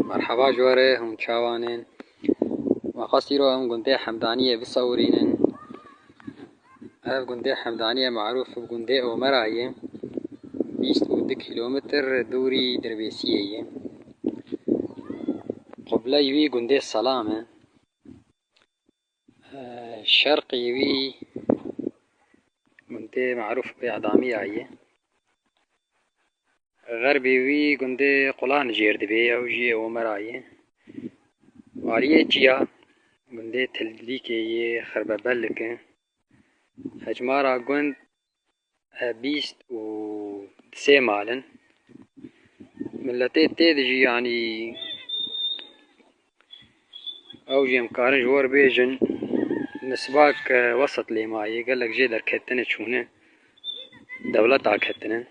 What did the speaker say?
مرحبا جواره هم چاوانين وقصيرو هم قندي حمدانية بصورينن. هاف قندي حمدانية معروف بقندي ومراية 20 كيلومتر دوري دربيسية. قبل يوي قندي السلامة، الشرق يوي قندي معروف بإعدامية، غربي يوي قندي قلان جيردبي أو جي ومراية، وعليه جيا قندي تلديكي خربة بلك هجمارا قند 23 مالن ملتي تيدجي يعني اوجي مكارن جوار بيجن نسباك وسط لي ماي قالك جيدر كتن شونه دولة كتن